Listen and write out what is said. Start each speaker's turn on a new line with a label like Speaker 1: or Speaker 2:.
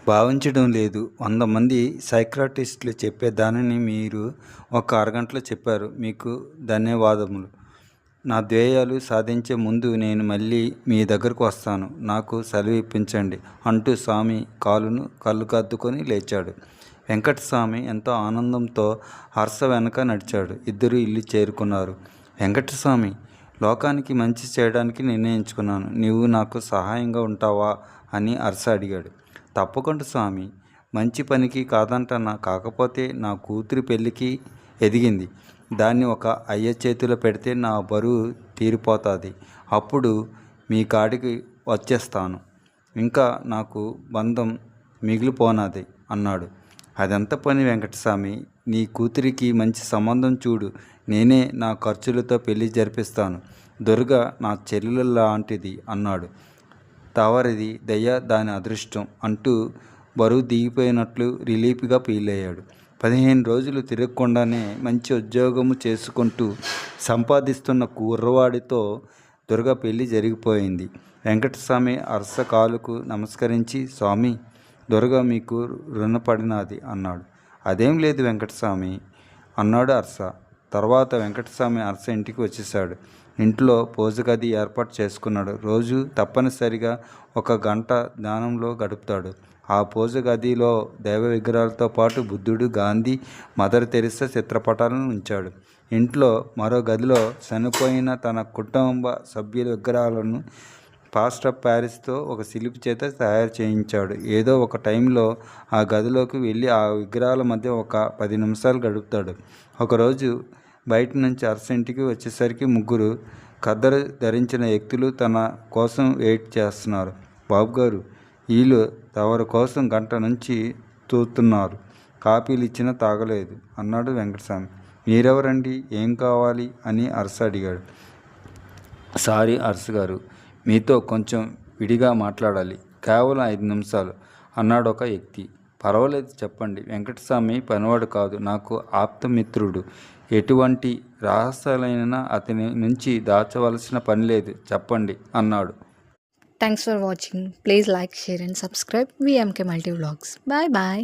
Speaker 1: భావించడం లేదు. 100 మంది సైకియాట్రిస్టులు చెప్పే దానిని మీరు ఒక అరగంటలో చెప్పారు. మీకు ధన్యవాదములు. నా ధ్యేయాలు సాధించే ముందు నేను మళ్ళీ మీ దగ్గరకు వస్తాను. నాకు సెలవిప్పించండి అంటూ స్వామి కళ్ళుకద్దుకొని లేచాడు. వెంకటస్వామి ఎంతో ఆనందంతో హర్ష వెనక నడిచాడు. ఇద్దరూ ఇల్లు చేరుకున్నారు. వెంకటస్వామి, లోకానికి మంచి చేయడానికి నిర్ణయించుకున్నాను. నీవు నాకు సహాయంగా ఉంటావా అని హర్ష అడిగాడు. తప్పకుండా స్వామి, మంచి పనికి కాదంటన్నా. కాకపోతే నా కూతురి పెళ్ళికి ఎదిగింది. దాన్ని ఒక అయ్య చేతిలో పెడితే నా బరువు తీరిపోతుంది. అప్పుడు మీ కాడికి వచ్చేస్తాను. ఇంకా నాకు బంధం మిగిలిపోనాది అన్నాడు. అదెంత పని వెంకటస్వామి, నీ కూతురికి మంచి సంబంధం చూడు. నేనే నా ఖర్చులతో పెళ్లి జరిపిస్తాను. దుర్గ నా చెల్లెలు లాంటిది అన్నాడు. తవరిది దయ, దాని అదృష్టం అంటూ బరువు దిగిపోయినట్లు రిలీఫ్గా ఫీల్ అయ్యాడు. 15 రోజులు తిరగకుండానే మంచి ఉద్యోగము చేసుకుంటూ సంపాదిస్తున్న కుర్రవాడితో దుర్గ పెళ్లి జరిగిపోయింది. వెంకటస్వామి హర్ష కాలుకు నమస్కరించి, స్వామి, దుర్గ మీకు రుణపడినది అన్నాడు. అదేం లేదు వెంకటస్వామి అన్నాడు హర్ష. తర్వాత వెంకటస్వామి హర్ష ఇంటికి వచ్చేశాడు. ఇంట్లో పూజగది ఏర్పాటు చేసుకున్నాడు. రోజు తప్పనిసరిగా 1 గంట ధ్యానంలో గడుపుతాడు. ఆ పూజ గదిలో దైవ విగ్రహాలతో పాటు బుద్ధుడు, గాంధీ, మదర్ తెరిసా చిత్రపటాలను ఉంచాడు. ఇంట్లో మరో గదిలో చనిపోయిన తన కుటుంబ సభ్యుల విగ్రహాలను పాస్టర్ ప్యారిస్తో ఒక శిల్పి చేత తయారు చేయించాడు. ఏదో ఒక టైంలో ఆ గదిలోకి వెళ్ళి ఆ విగ్రహాల మధ్య ఒక 10 నిమిషాలు గడుపుతాడు. ఒకరోజు బయట నుంచి హర్ష ఇంటికి వచ్చేసరికి 3 ఖద్దరు ధరించిన వ్యక్తులు తన కోసం వెయిట్ చేస్తున్నారు. బాబుగారు, వీళ్ళు తవరి కోసం గంట నుంచి చూస్తున్నారు. కాపీలు ఇచ్చినా తాగలేదు అన్నాడు వెంకటస్వామి. మీరెవరండి, ఏం కావాలి అని హర్ష అడిగాడు. సారీ హర్ష గారు, మీతో కొంచెం విడిగా మాట్లాడాలి. కేవలం 5 నిమిషాలు అన్నాడు ఒక వ్యక్తి. పర్వాలేదు చెప్పండి. వెంకటస్వామి పనివాడు కాదు, నాకు ఆప్తమిత్రుడు. ఎటువంటి రహస్యాలైనా అతని నుంచి దాచవలసిన పని లేదు, చెప్పండి అన్నాడు.
Speaker 2: Thanks for watching. Please like, share and subscribe VMK Multi Vlogs. Bye bye.